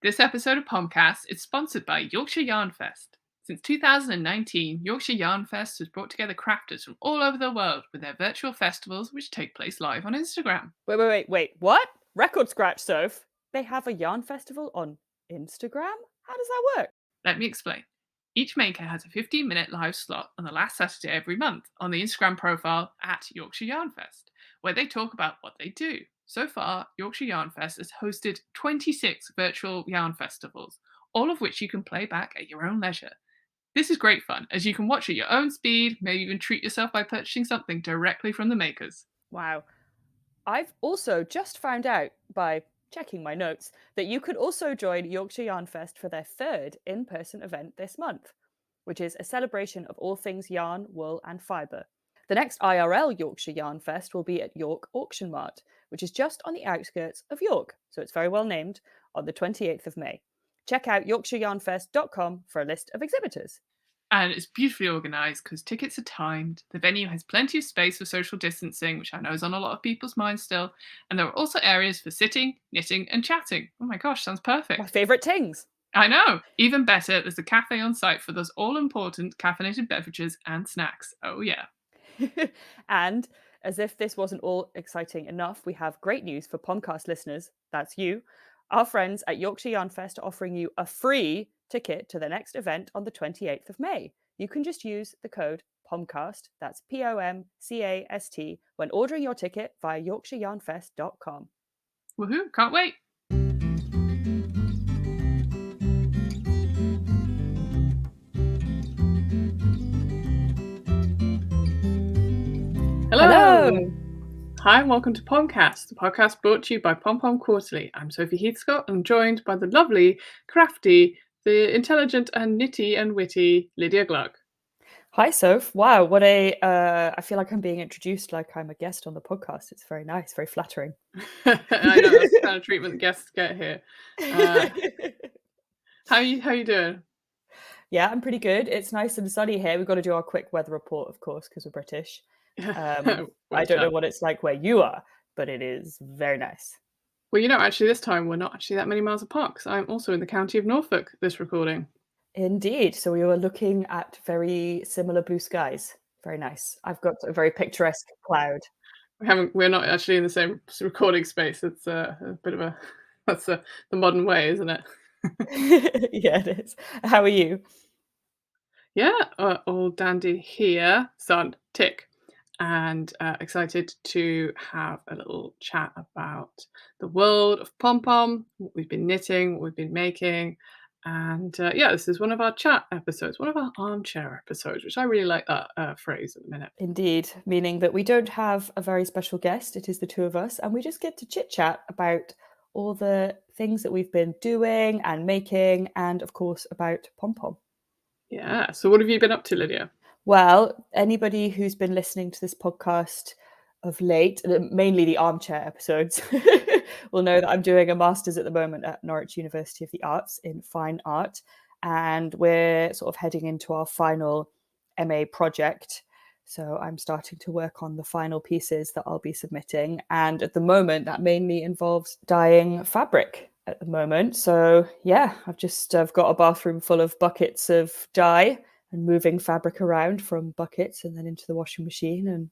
This episode of Pomcast is sponsored by Yorkshire Yarn Fest. Since 2019, Yorkshire Yarn Fest has brought together crafters from all over the world with their virtual festivals, which take place live on Instagram. Wait. What? Record scratch, Soph. They have a yarn festival on Instagram? How does that work? Let me explain. Each maker has a 15-minute live slot on the last Saturday every month on the Instagram profile at Yorkshire Yarn Fest, where they talk about what they do. So far, Yorkshire Yarn Fest has hosted 26 virtual yarn festivals, all of which you can play back at your own leisure. This is great fun, as you can watch at your own speed, maybe even treat yourself by purchasing something directly from the makers. Wow. I've also just found out by checking my notes that you could also join Yorkshire Yarn Fest for their third in-person event this month, which is a celebration of all things yarn, wool and fibre. The next IRL Yorkshire Yarn Fest will be at York Auction Mart, which is just on the outskirts of York, so it's very well named, on the 28th of May. Check out yorkshireyarnfest.com for a list of exhibitors. And it's beautifully organised because tickets are timed. The venue has plenty of space for social distancing, which I know is on a lot of people's minds still. And there are also areas for sitting, knitting, and chatting. Oh my gosh, sounds perfect. My favourite things. I know. Even better, there's a cafe on site for those all-important caffeinated beverages and snacks. Oh yeah. And as if this wasn't all exciting enough, we have great news for Pomcast listeners. That's you. Our friends at Yorkshire Yarn Fest are offering you a free ticket to the next event on the 28th of May. You can just use the code POMCAST, that's POMCAST, when ordering your ticket via yorkshireyarnfest.com. Woohoo, can't wait. Hello. Hi, and welcome to Pomcast, the podcast brought to you by Pom Pom Quarterly. I'm Sophie Heathscott and joined by the lovely, crafty, the intelligent and nitty and witty Lydia Gluck. Hi, Soph. Wow, what a... I feel like I'm being introduced like I'm a guest on the podcast. It's very nice, very flattering. I know, that's the kind of treatment guests get here. How you doing? Yeah, I'm pretty good. It's nice and sunny here. We've got to do our quick weather report, of course, because we're British. I don't know what it's like where you are, but it is very nice. Well, actually this time we're not actually that many miles apart because I'm also in the county of Norfolk this recording. Indeed. So we were looking at very similar blue skies. Very nice. I've got a very picturesque cloud. We're not actually in the same recording space. It's a bit of a that's the modern way, isn't it? Yeah, it is. How are you? Yeah, all dandy here, sun tick, and excited to have a little chat about the world of pom pom, what we've been knitting, what we've been making, and this is one of our chat episodes, one of our armchair episodes, which I really like that phrase at the minute. Indeed, meaning that we don't have a very special guest. It is the two of us, and we just get to chit chat about all the things that we've been doing and making, and of course about pom pom. Yeah. So what have you been up to, Lydia? Well, anybody who's been listening to this podcast of late, mainly the armchair episodes, will know that I'm doing a master's at the moment at Norwich University of the Arts in fine art. And we're sort of heading into our final MA project. So I'm starting to work on the final pieces that I'll be submitting. And at the moment, that mainly involves dyeing fabric at the moment. So yeah, I've got a bathroom full of buckets of dye and moving fabric around from buckets and then into the washing machine and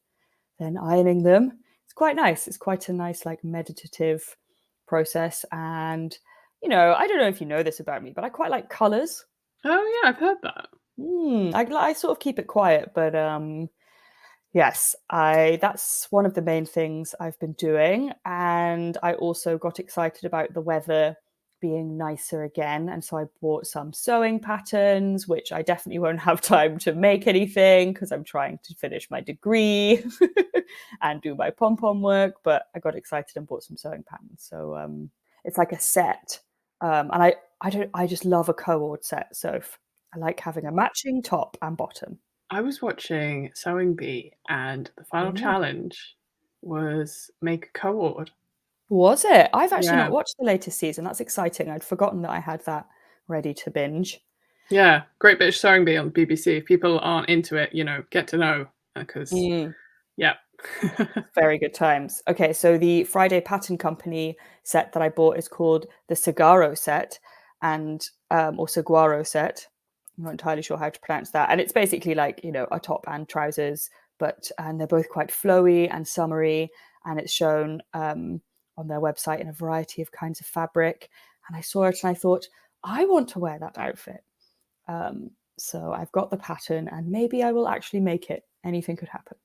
then ironing them. It's quite nice. It's quite a nice, like, meditative process. And, I don't know if you know this about me, but I quite like colours. Oh, yeah, I've heard that. I sort of keep it quiet, but yes, that's one of the main things I've been doing. And I also got excited about the weather being nicer again, and so I bought some sewing patterns, which I definitely won't have time to make anything because I'm trying to finish my degree and do my pom-pom work, but I got excited and bought some sewing patterns. So it's like a set, and I just love a co-ord set, so I like having a matching top and bottom. I was watching Sewing Bee and the final challenge was make a co-ord. Was it? I've actually not watched the latest season. That's exciting. I'd forgotten that I had that ready to binge. Yeah, Great British Sewing Bee on the BBC. If people aren't into it, get to know because, yeah. Very good times. Okay, so the Friday Pattern Company set that I bought is called the Saguaro set. and or Saguaro set. I'm not entirely sure how to pronounce that. And it's basically like, a top and trousers, and they're both quite flowy and summery. And it's shown on their website in a variety of kinds of fabric. And I saw it and I thought, I want to wear that outfit. So I've got the pattern and maybe I will actually make it. Anything could happen.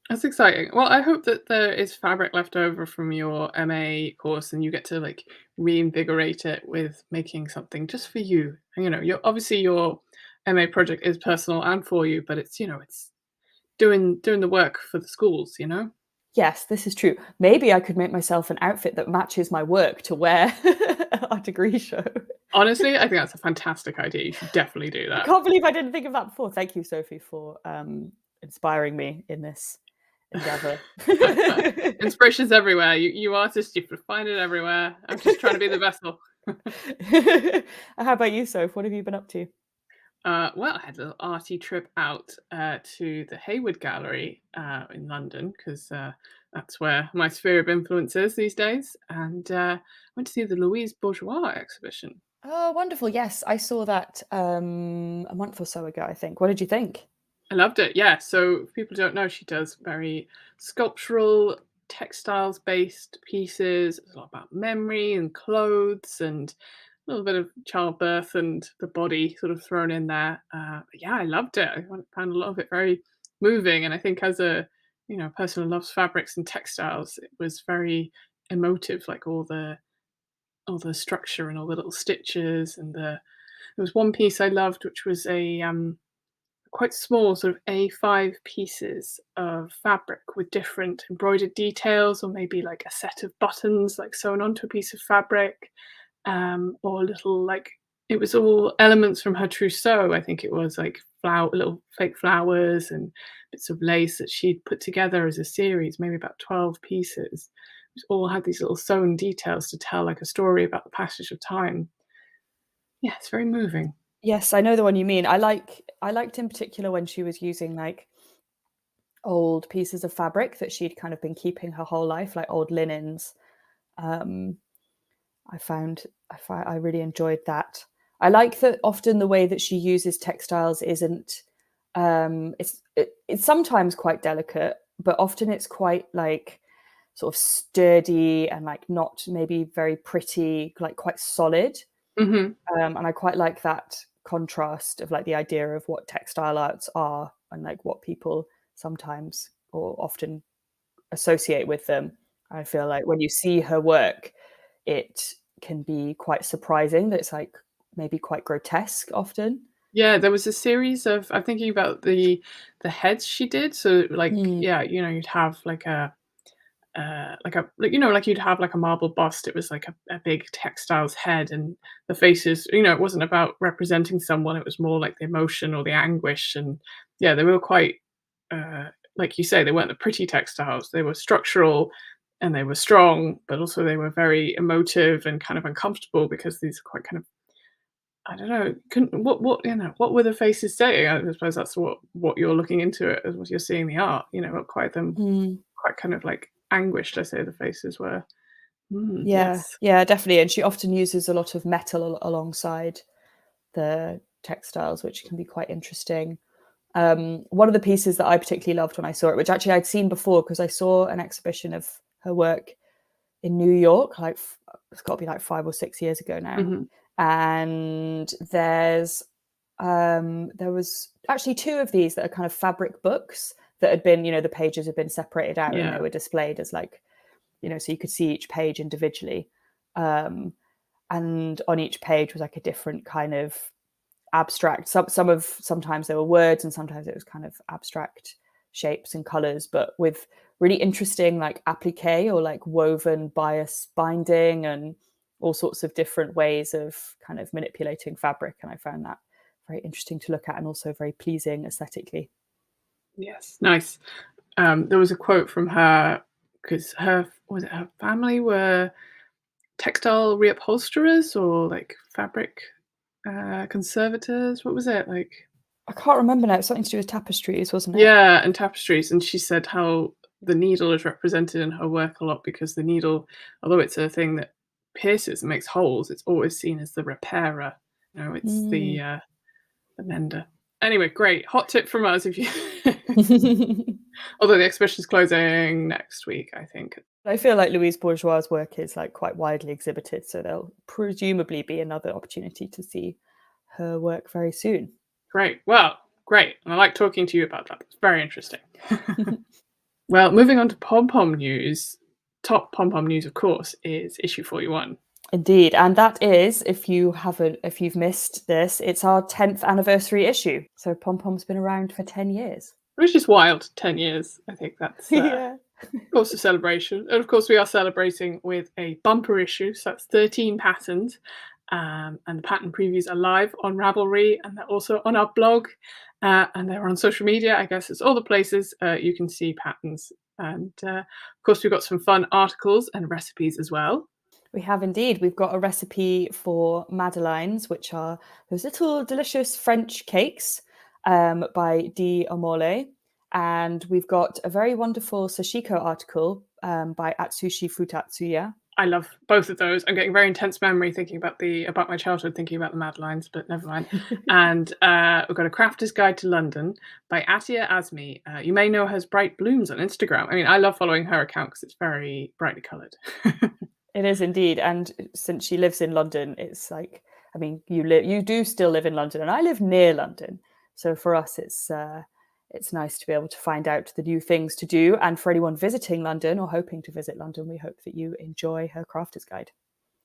That's exciting. Well, I hope that there is fabric left over from your MA course and you get to like reinvigorate it with making something just for you. And, you're obviously your MA project is personal and for you, but it's, it's doing the work for the schools. Yes, this is true. Maybe I could make myself an outfit that matches my work to wear at our degree show. Honestly, I think that's a fantastic idea. You should definitely do I that. can't believe I didn't think of that before. Thank you, Sophie, for inspiring me in this endeavor. Inspiration's everywhere. You artists, you can find it everywhere. I'm just trying to be the vessel. How about you, Soph? What have you been up to? Well, I had a little arty trip out to the Hayward Gallery in London because that's where my sphere of influence is these days, and went to see the Louise Bourgeois exhibition. Oh, wonderful. Yes, I saw that a month or so ago, I think. What did you think? I loved it. Yeah. So if people don't know, she does very sculptural, textiles-based pieces. It's a lot about memory and clothes and a little bit of childbirth and the body sort of thrown in there. But yeah, I loved it. I found a lot of it very moving, and I think as a person who loves fabrics and textiles, it was very emotive. Like all the structure and all the little stitches and there was one piece I loved, which was a quite small sort of A5 pieces of fabric with different embroidered details, or maybe like a set of buttons like sewn onto a piece of fabric, or little like it was all elements from her trousseau. I think it was like little fake flowers and bits of lace that she'd put together as a series, maybe about 12 pieces, which all had these little sewn details to tell like a story about the passage of time. Yeah, it's very moving. Yes, I know the one you mean. I liked in particular when she was using like old pieces of fabric that she'd kind of been keeping her whole life, like old linens. Um, I really enjoyed that. I like that often the way that she uses textiles isn't it's sometimes quite delicate, but often it's quite like sort of sturdy and like not maybe very pretty, like quite solid. Hmm. And I quite like that contrast of like the idea of what textile arts are and like what people sometimes or often associate with them. I feel like when you see her work, it can be quite surprising that it's like maybe quite grotesque often. Yeah, there was a series of I'm thinking about the heads she did. So like Mm. yeah, you'd have like you'd have like a marble bust. It was like a big textiles head, and the faces. It wasn't about representing someone. It was more like the emotion or the anguish. And yeah, they were quite like you say, they weren't the pretty textiles. They were structural and they were strong, but also they were very emotive and kind of uncomfortable because these are quite kind of I don't know. Couldn't what were the faces saying? I suppose that's what you're looking into it as what you're seeing the art. Mm. Quite kind of like anguished. I say the faces were. Yeah, Yes. yeah, definitely. And she often uses a lot of metal alongside the textiles, which can be quite interesting. One of the pieces that I particularly loved when I saw it, which actually I'd seen before because I saw an exhibition of her work in New York, like it's got to be like 5 or 6 years ago now. Hmm. And there was actually two of these that are kind of fabric books that had been, the pages had been separated out and they Yeah. were displayed as like, so you could see each page individually. Um, and on each page was like a different kind of abstract. Sometimes there were words and sometimes it was kind of abstract shapes and colors, but with really interesting like applique or like woven bias binding and all sorts of different ways of kind of manipulating fabric. And I found that very interesting to look at and also very pleasing aesthetically. Yes. Nice. There was a quote from her because her family were textile reupholsterers or like fabric conservators. What was it like? I can't remember now. It's something to do with tapestries, wasn't it? Yeah, and tapestries. And she said how the needle is represented in her work a lot because the needle, although it's a thing that pierces and makes holes, it's always seen as the repairer. You know, it's Mm. the mender. Anyway, great. Hot tip from us if you although the exhibition's closing next week, I think. I feel like Louise Bourgeois' work is like quite widely exhibited, so there'll presumably be another opportunity to see her work very soon. Great. Well, great. And I like talking to you about that. It's very interesting. Well, moving on to pom pom news. Top pom pom news, of course, is issue 41. Indeed, and that is, if you've missed this, it's our 10th anniversary issue. So Pom Pom's been around for 10 years. Which is wild, 10 years. I think that's Yeah. of course a celebration. And of course we are celebrating with a bumper issue, so that's 13 patterns. And the pattern previews are live on Ravelry, and they're also on our blog, and they're on social media. I guess it's all the places you can see patterns. And of course we've got some fun articles and recipes as well. We have indeed. We've got a recipe for madeleines, which are those little delicious French cakes by Di Amole. And we've got a very wonderful sashiko article by Atsushi Futatsuya. I love both of those. I'm getting very intense memory thinking about my childhood, thinking about the madeleines, but never mind. And we've got a Crafter's Guide to London by Atia Azmi. You may know her as Bright Blooms on Instagram. I mean, I love following her account because it's very brightly coloured. It is indeed, and since she lives in London, it's like, I mean, you do still live in London, and I live near London, so for us, it's nice to be able to find out the new things to do. And for anyone visiting London or hoping to visit London, we hope that you enjoy her Crafter's Guide.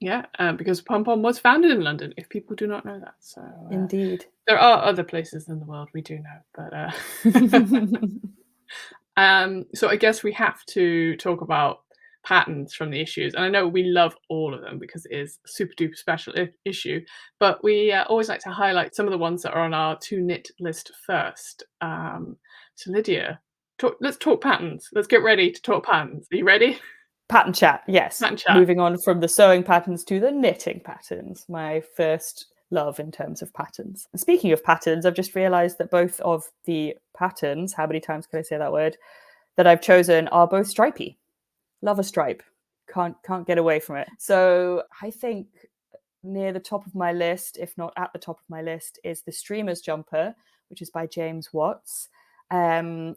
Yeah, because Pom Pom was founded in London, if people do not know that. So Indeed. there are other places in the world we do know, but so I guess we have to talk about patterns from the issues, and I know we love all of them because it is a super duper special issue, but we always like to highlight some of the ones that are on our to knit list first. So Lydia, let's talk patterns. Let's get ready to talk patterns. Are you ready? Pattern chat, yes. Pattern chat. Moving on from the sewing patterns to the knitting patterns, my first love in terms of patterns. And speaking of patterns, I've just realised that both of the patterns, how many times can I say that word, that I've chosen are both stripy. Love a stripe. Can't get away from it. So I think near the top of my list, if not at the top of my list, is the Streamers Jumper, which is by James Watts,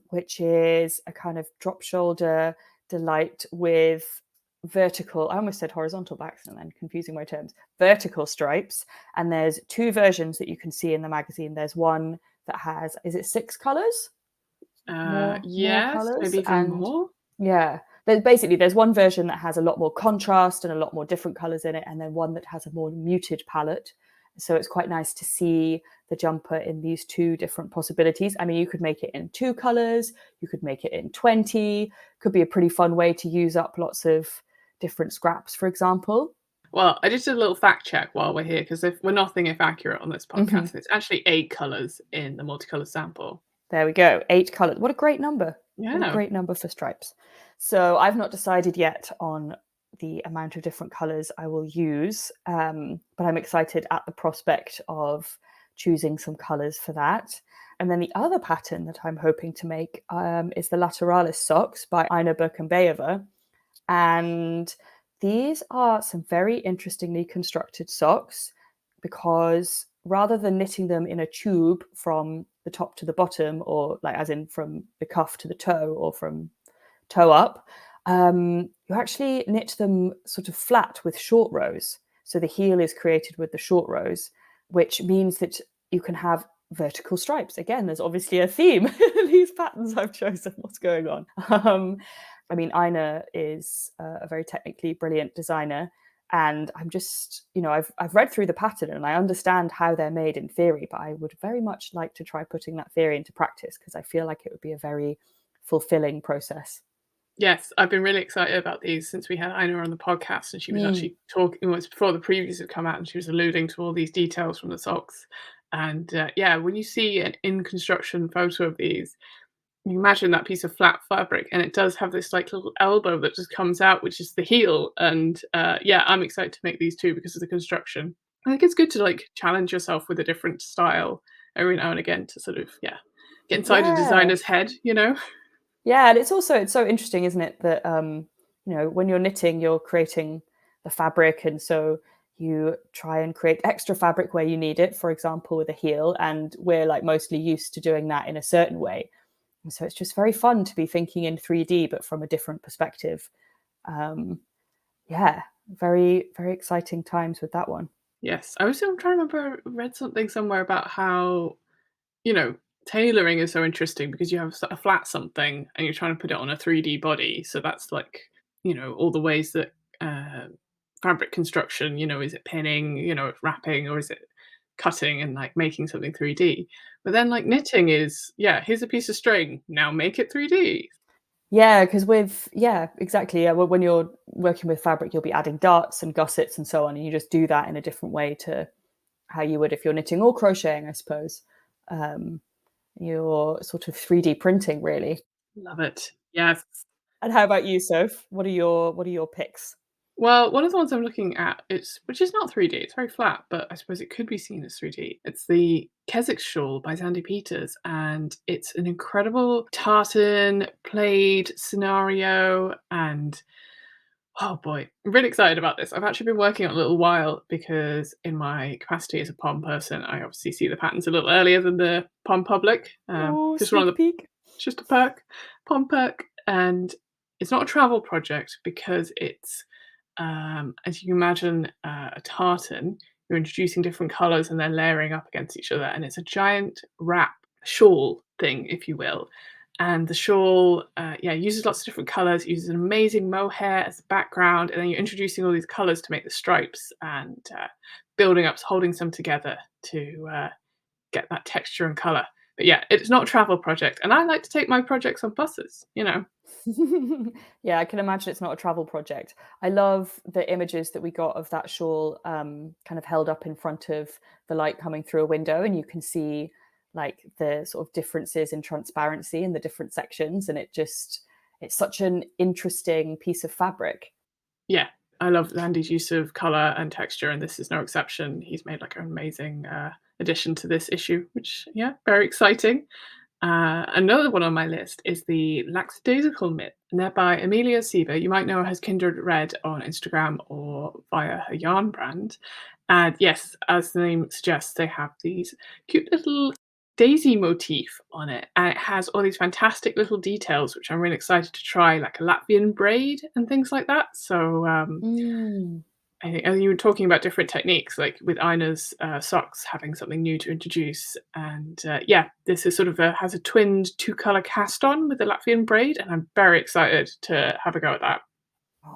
which is a kind of drop shoulder delight with vertical, I almost said horizontal by accident then, confusing my terms, vertical stripes. And there's two versions that you can see in the magazine. There's one that has, is it 6 colours? More Yes, colours? maybe even more. Yeah. There's one version that has a lot more contrast and a lot more different colours in it, and then one that has a more muted palette. So it's quite nice to see the jumper in these two different possibilities. I mean, you could make it in 2 colours, you could make it in 20, could be a pretty fun way to use up lots of different scraps, for example. Well, I just did a little fact check while we're here because if we're nothing if accurate on this podcast, it's actually 8 colours in the multicolour sample. There we go, 8 colours. What a great number. Yeah. What a great number for stripes. So I've not decided yet on the amount of different colours I will use, but I'm excited at the prospect of choosing some colours for that. And then the other pattern that I'm hoping to make is the Lateralis socks by Ina Birkenbayeva. And these are some very interestingly constructed socks because rather than knitting them in a tube from the top to the bottom, or like as in from the cuff to the toe or from toe up, you actually knit them sort of flat with short rows. So the heel is created with the short rows, which means that you can have vertical stripes. Again, there's obviously a theme in these patterns I've chosen. What's going on? I mean, Ina is a very technically brilliant designer, and I'm just, I've read through the pattern and I understand how they're made in theory, but I would very much like to try putting that theory into practice because I feel like it would be a very fulfilling process. Yes, I've been really excited about these since we had Ina on the podcast, and she was actually talking, it was before the previews had come out, and she was alluding to all these details from the socks. And yeah, when you see an in construction photo of these, you imagine that piece of flat fabric, and it does have this like little elbow that just comes out, which is the heel. And yeah, I'm excited to make these too because of the construction. I think it's good to like challenge yourself with a different style every now and again to sort of get inside a designer's head, Yeah, and it's so interesting, isn't it, that when you're knitting, you're creating the fabric, and so you try and create extra fabric where you need it, for example with a heel, and we're like mostly used to doing that in a certain way. And so it's just very fun to be thinking in 3D but from a different perspective. Yeah, very, very exciting times with that one. Yes, I'm trying to remember. I read something somewhere about how, you know, tailoring is so interesting because you have a flat something and you're trying to put it on a 3D body. So that's like, all the ways that fabric construction, is it pinning, wrapping, or is it cutting and like making something 3D? But then like knitting is, yeah, here's a piece of string, now make it 3D. Yeah, because yeah, exactly. Yeah, when you're working with fabric, you'll be adding darts and gussets and so on, and you just do that in a different way to how you would if you're knitting or crocheting, I suppose. Um, you're sort of 3D printing, really. Love it. Yes. And how about you, Soph? What are your picks? Well, one of the ones I'm looking at, which is not 3D, it's very flat, but I suppose it could be seen as 3D. It's the Keswick Shawl by Zandy Peters, and it's an incredible tartan plaid scenario. And oh boy, I'm really excited about this. I've actually been working on it a little while because, in my capacity as a Pom person, I obviously see the patterns a little earlier than the Pom public. Oh, Just one of sneak the peek. just a perk, Pom perk, and it's not a travel project because it's as you can imagine, a tartan, you're introducing different colours and then layering up against each other, and it's a giant wrap shawl thing, if you will. And the shawl, yeah, uses lots of different colours, uses an amazing mohair as a background, and then you're introducing all these colours to make the stripes and building up, holding some together to get that texture and colour. But yeah, it's not a travel project, and I like to take my projects on buses. Yeah, I can imagine it's not a travel project. I love the images that we got of that shawl kind of held up in front of the light coming through a window, and you can see like the sort of differences in transparency in the different sections, and it's such an interesting piece of fabric. Yeah, I love Andy's use of color and texture, and this is no exception. He's made like an amazing addition to this issue, which yeah, very exciting. Another one on my list is the Lackadaisical Myth, and they're by Amelia Sieber. You might know her as Kindred Red on Instagram or via her yarn brand. And yes, as the name suggests, they have these cute little daisy motif on it, and it has all these fantastic little details, which I'm really excited to try, like a Latvian braid and things like that. So Mm. I think, and you were talking about different techniques, like with Ina's socks having something new to introduce, and yeah, this is sort of has a twinned two-color cast on with the Latvian braid, and I'm very excited to have a go at that.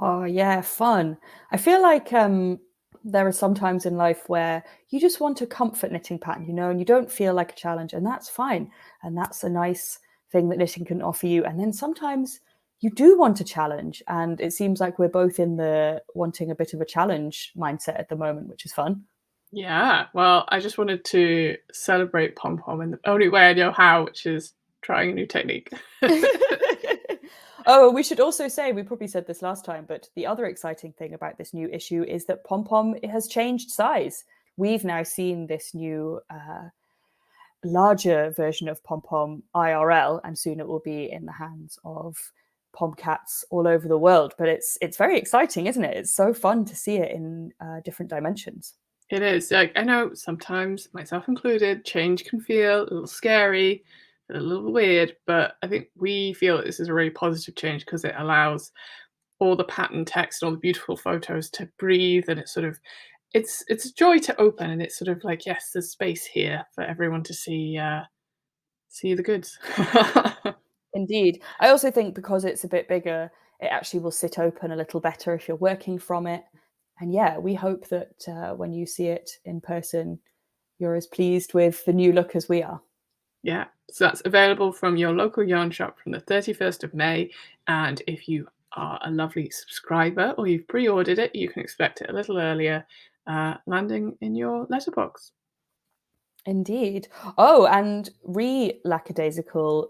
Oh yeah, fun. I feel like there are some times in life where you just want a comfort knitting pattern, and you don't feel like a challenge, and that's fine. And that's a nice thing that knitting can offer you. And then sometimes you do want a challenge, and it seems like we're both in the wanting a bit of a challenge mindset at the moment, which is fun. Yeah, well, I just wanted to celebrate pom pom in the only way I know how, which is trying a new technique. Oh, we should also say, we probably said this last time, but the other exciting thing about this new issue is that Pom Pom has changed size. We've now seen this new larger version of Pom Pom IRL, and soon it will be in the hands of Pomcats all over the world. But it's very exciting, isn't it? It's so fun to see it in different dimensions. It is. Like, I know sometimes, myself included, change can feel a little scary, a little weird, but I think we feel that this is a really positive change because it allows all the pattern text, all the beautiful photos to breathe, and it's a joy to open, and it's sort of like, yes, there's space here for everyone to see the goods. Indeed. I also think because it's a bit bigger, it actually will sit open a little better if you're working from it. And yeah, we hope that when you see it in person, you're as pleased with the new look as we are. Yeah, so that's available from your local yarn shop from the 31st of May. And if you are a lovely subscriber or you've pre ordered it, you can expect it a little earlier, landing in your letterbox. Indeed. Oh, and re lackadaisical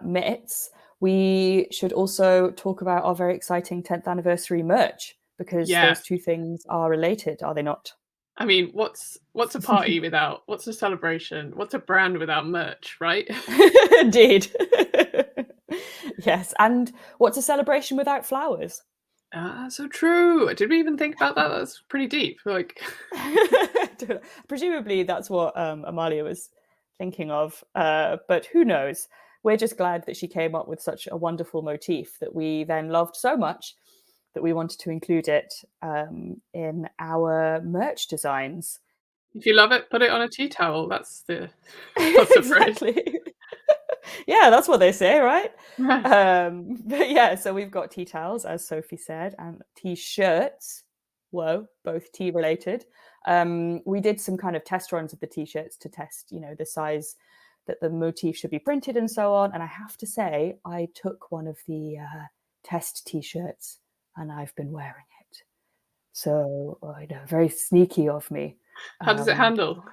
mitts, we should also talk about our very exciting 10th anniversary merch because those Yes. two things are related, are they not? I mean, what's a party without, what's a celebration? What's a brand without merch, right? Indeed. Yes. And what's a celebration without flowers? So true. Did we even think about that? That's pretty deep. Like, Presumably that's what Amalia was thinking of, but who knows? We're just glad that she came up with such a wonderful motif that we then loved so much that we wanted to include it in our merch designs. if you love it, put it on a tea towel. That's the phrase. Exactly. Yeah, that's what they say, right? Right. But yeah, so we've got tea towels, as Sophie said, and t-shirts. Whoa, both tea related. We did some kind of test runs of the t-shirts to test, the size that the motif should be printed and so on. And I have to say, I took one of the test t-shirts and I've been wearing it. So I know, very sneaky of me. How does it handle?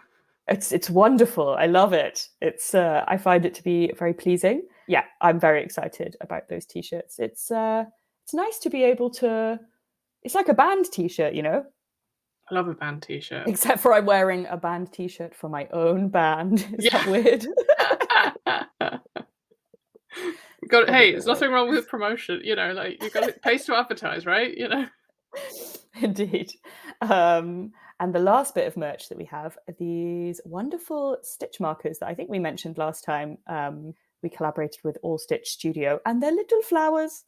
It's wonderful. I love it. I find it to be very pleasing. Yeah, I'm very excited about those t-shirts. It's nice to be able to. It's like a band t-shirt, I love a band t-shirt. Except for I'm wearing a band t-shirt for my own band. Is that weird? Hey, there's nothing wrong with promotion. Like, you got it pays to advertise, right? Indeed. And the last bit of merch that we have are these wonderful stitch markers that I think we mentioned last time. We collaborated with All Stitch Studio, and they're little flowers.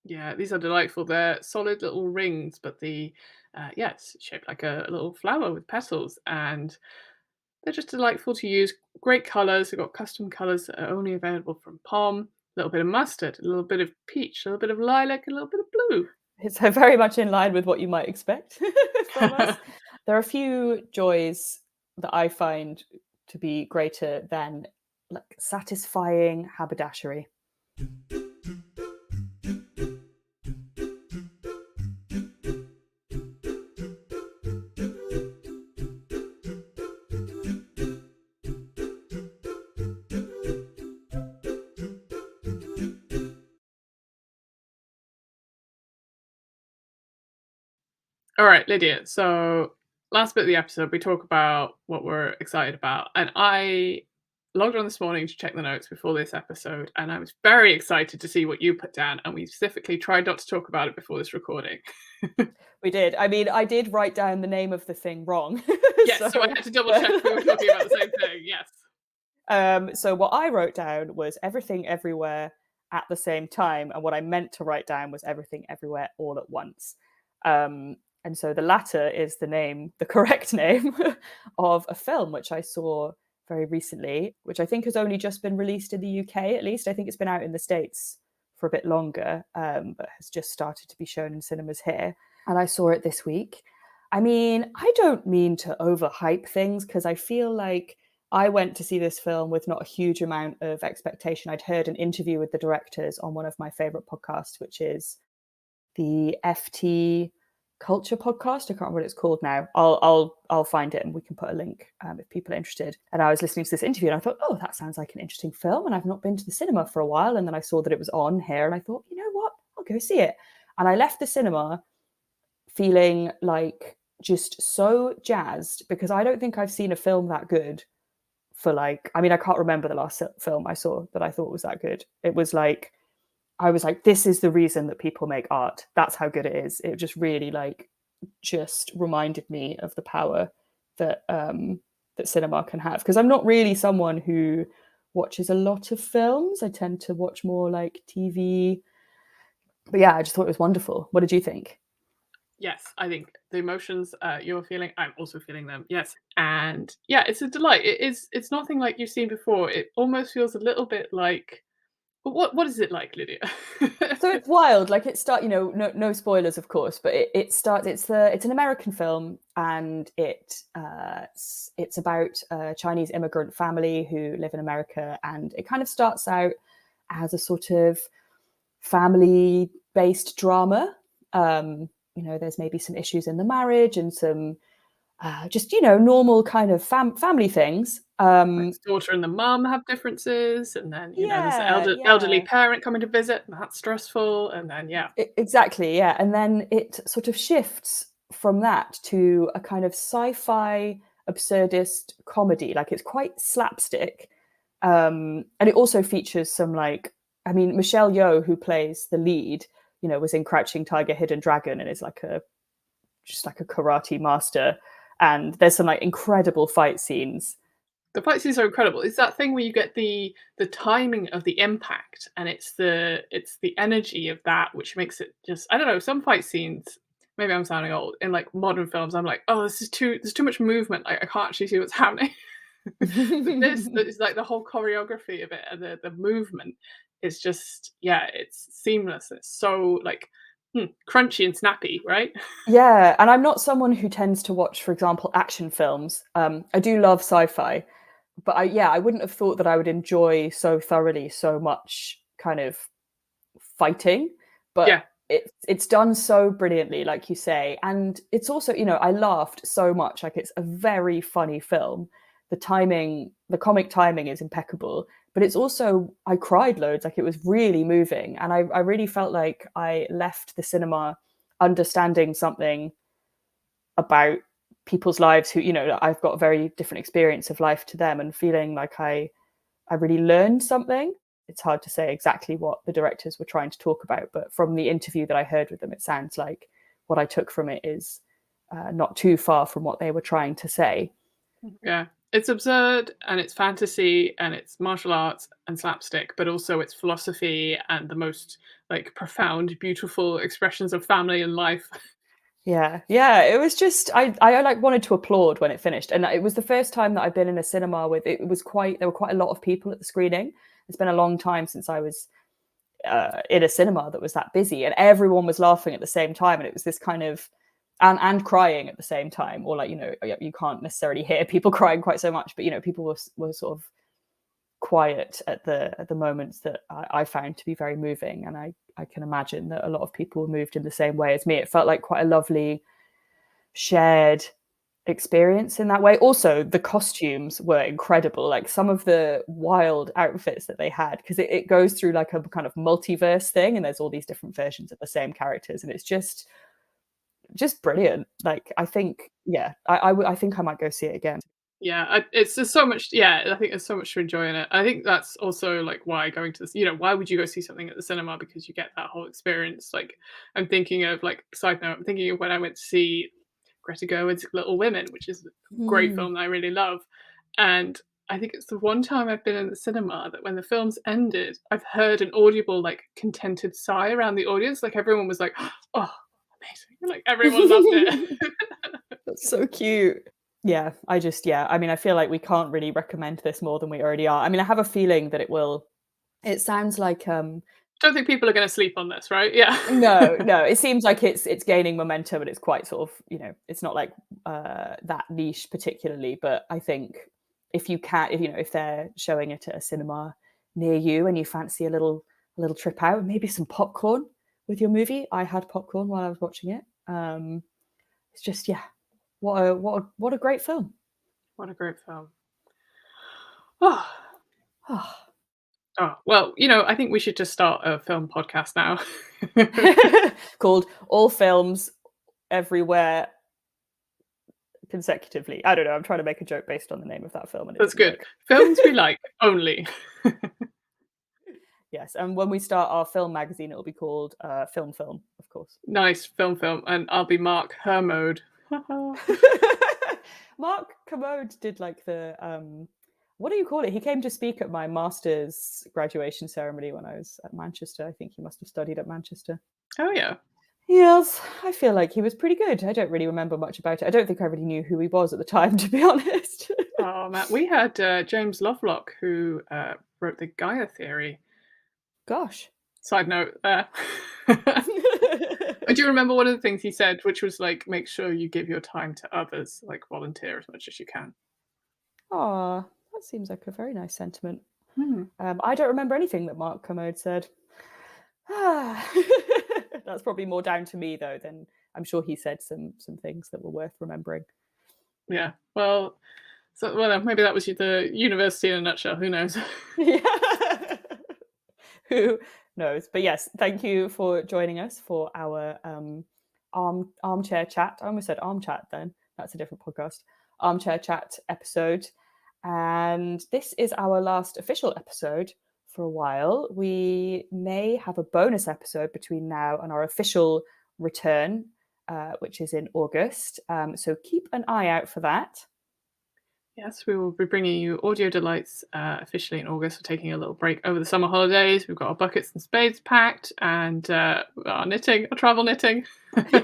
Yeah, these are delightful. They're solid little rings, but it's shaped like a little flower with petals, and they're just delightful to use. Great colours. They've got custom colours that are only available from Pom. A little bit of mustard, a little bit of peach, a little bit of lilac, a little bit of blue. It's very much in line with what you might expect from us. There are a few joys that I find to be greater than like satisfying haberdashery. All right, Lydia. So last bit of the episode, we talk about what we're excited about, and I logged on this morning to check the notes before this episode, and I was very excited to see what you put down. And we specifically tried not to talk about it before this recording. We did. I mean, I did write down the name of the thing wrong. Yes, so I had to double check we were talking about the same thing. Yes. So what I wrote down was everything everywhere at the same time, and what I meant to write down was everything everywhere all at once. And so the latter is the correct name of a film which I saw very recently, which I think has only just been released in the UK, at least. I think it's been out in the States for a bit longer, but has just started to be shown in cinemas here. And I saw it this week. I mean, I don't mean to overhype things because I feel like I went to see this film with not a huge amount of expectation. I'd heard an interview with the directors on one of my favorite podcasts, which is the FT Culture podcast. I can't remember what it's called now. I'll find it and we can put a link if people are interested. And I was listening to this interview and I thought, oh, that sounds like an interesting film. And I've not been to the cinema for a while. And then I saw that it was on here and I thought, you know what? I'll go see it. And I left the cinema feeling like just so jazzed because I don't think I've seen a film that good for I can't remember the last film I saw that I thought was that good. It was like, I was like, this is the reason that people make art. That's how good it is. It just really just reminded me of the power that that cinema can have. Because I'm not really someone who watches a lot of films. I tend to watch more like TV. But yeah, I just thought it was wonderful. What did you think? Yes, I think the emotions you're feeling, I'm also feeling them. Yes, and yeah, it's a delight. It's nothing like you've seen before. It almost feels a little bit like. But what is it like, Lydia? So it's wild. Like no spoilers, of course, but it starts. It's an American film, and it's about a Chinese immigrant family who live in America, and it kind of starts out as a sort of family-based drama. There's maybe some issues in the marriage and some just normal kind of family things. The daughter and the mum have differences, and then there's an elderly parent coming to visit, and that's stressful. And then exactly, yeah. And then it sort of shifts from that to a kind of sci-fi absurdist comedy. Like it's quite slapstick, and it also features some Michelle Yeoh, who plays the lead, was in Crouching Tiger, Hidden Dragon, and is just like a karate master. And there's some like incredible fight scenes. The fight scenes are incredible. It's that thing where you get the timing of the impact, and it's the energy of that which makes it just, I don't know, some fight scenes, maybe I'm sounding old, in like modern films, I'm like, "Oh, there's too much movement, like I can't actually see what's happening." But this is like the whole choreography of it and the movement is just, yeah, it's seamless. It's so like, crunchy and snappy, right? Yeah, and I'm not someone who tends to watch, for example, action films. I do love sci-fi, but I wouldn't have thought that I would enjoy so thoroughly so much kind of fighting, but Yeah. it's done so brilliantly, like you say, and it's also, I laughed so much. Like it's a very funny film. The comic timing is impeccable, but it's also I cried loads. Like it was really moving, and I really felt like I left the cinema understanding something about people's lives who, I've got a very different experience of life to them, and feeling like I really learned something. It's hard to say exactly what the directors were trying to talk about, but from the interview that I heard with them, it sounds like what I took from it is not too far from what they were trying to say. Yeah. It's absurd and it's fantasy and it's martial arts and slapstick, but also it's philosophy and the most like profound, beautiful expressions of family and life. Yeah, yeah. It was just I like wanted to applaud when it finished, and it was the first time that I've been in a cinema with it was quite there were quite a lot of people at the screening. It's been a long time since I was in a cinema that was that busy, and everyone was laughing at the same time, and it was this kind of and crying at the same time, or like you can't necessarily hear people crying quite so much, but people were sort of quiet at the moments that I found to be very moving, and I can imagine that a lot of people were moved in the same way as me. It felt like quite a lovely shared experience in that way. Also, the costumes were incredible. Like some of the wild outfits that they had, because it goes through like a kind of multiverse thing, and there's all these different versions of the same characters, and it's just brilliant. Like I think, yeah, I think I might go see it again. Yeah, it's just so much. Yeah, I think there's so much to enjoy in it. I think that's also like why going to this. Why would you go see something at the cinema? Because you get that whole experience. Like, I'm thinking of like side note. I'm thinking of when I went to see Greta Gerwig's Little Women, which is a great Mm. film that I really love. And I think it's the one time I've been in the cinema that when the film's ended, I've heard an audible like contented sigh around the audience. Like everyone was like, "Oh, amazing!" Like everyone loved it. That's so cute. Yeah, yeah, I mean, I feel like we can't really recommend this more than we already are. I mean, I have a feeling that it sounds like Don't think people are going to sleep on this, right? Yeah. no, no, it seems like it's gaining momentum, and it's quite sort of, it's not like that niche particularly, but I think if you can, if they're showing it at a cinema near you and you fancy a little trip out, maybe some popcorn with your movie. I had popcorn while I was watching it. It's just, yeah, what a great film. What a great film. Oh, oh, well, I think we should just start a film podcast now. Called All Films Everywhere Consecutively. I don't know. I'm trying to make a joke based on the name of that film, and it That's didn't good. work. Films we like only. Yes, and when we start our film magazine, it'll be called Film, of course. Nice film, and I'll be Mark Hermode. Mark Commode did like the what do you call it? He came to speak at my master's graduation ceremony when I was at Manchester. I think he must have studied at Manchester. Oh yeah. Yes, I feel like he was pretty good. I don't really remember much about it. I don't think I really knew who he was at the time, to be honest. Oh man, we had James Lovelock who wrote the Gaia theory. Gosh. Side note there. I do remember one of the things he said, which was like, make sure you give your time to others, like volunteer as much as you can. Aw, that seems like a very nice sentiment. Hmm. I don't remember anything that Mark Commode said. That's probably more down to me though. Than I'm sure he said some things that were worth remembering. Yeah. Well, maybe that was the university in a nutshell. Who knows? Yeah. Who knows? But yes, thank you for joining us for our armchair chat. I almost said arm chat then. That's a different podcast. Armchair chat episode. And this is our last official episode for a while. We may have a bonus episode between now and our official return, which is in August. So keep an eye out for that. Yes, we will be bringing you audio delights officially in August. We're taking a little break over the summer holidays. We've got our buckets and spades packed and our knitting, our travel knitting.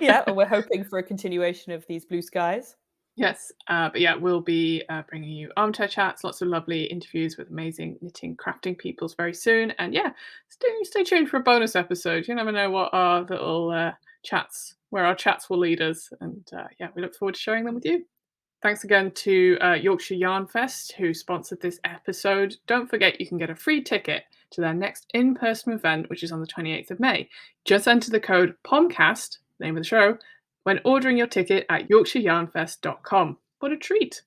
Yeah, and we're hoping for a continuation of these blue skies. Yes, but yeah, we'll be bringing you armchair chats, lots of lovely interviews with amazing knitting, crafting peoples very soon. And yeah, stay tuned for a bonus episode. You never know what our little chats, where our chats will lead us. And yeah, we look forward to sharing them with you. Thanks again to Yorkshire Yarn Fest, who sponsored this episode. Don't forget you can get a free ticket to their next in-person event, which is on the 28th of May. Just enter the code POMCAST, name of the show, when ordering your ticket at yorkshireyarnfest.com. What a treat.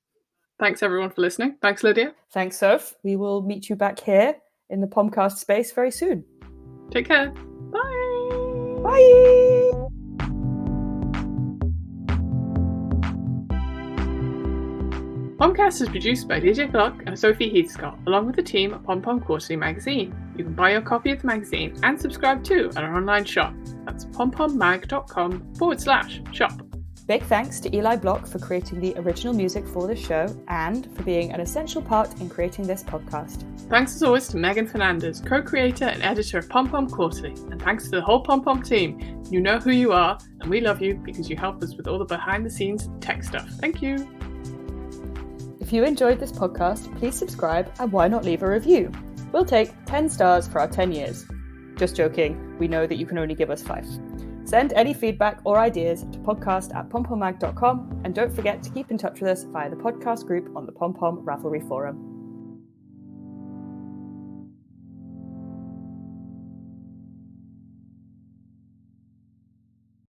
Thanks everyone for listening. Thanks, Lydia. Thanks, Soph. We will meet you back here in the Pomcast space very soon. Take care. Bye. Bye. Pomcast is produced by Lydia and Sophie Heathscott, along with the team at Pom Pom Quarterly magazine. You can buy your copy of the magazine and subscribe too at our online shop. That's pompommag.com/shop. Big thanks to Eli Block for creating the original music for this show and for being an essential part in creating this podcast. Thanks as always to Megan Fernandez, co-creator and editor of Pom Pom Quarterly. And thanks to the whole Pom Pom team. You know who you are, and we love you because you help us with all the behind-the-scenes tech stuff. Thank you. If you enjoyed this podcast, please subscribe and why not leave a review? We'll take 10 stars for our 10 years. Just joking, we know that you can only give us 5. Send any feedback or ideas to podcast@pompommag.com and don't forget to keep in touch with us via the podcast group on the Pom Pom Ravelry Forum.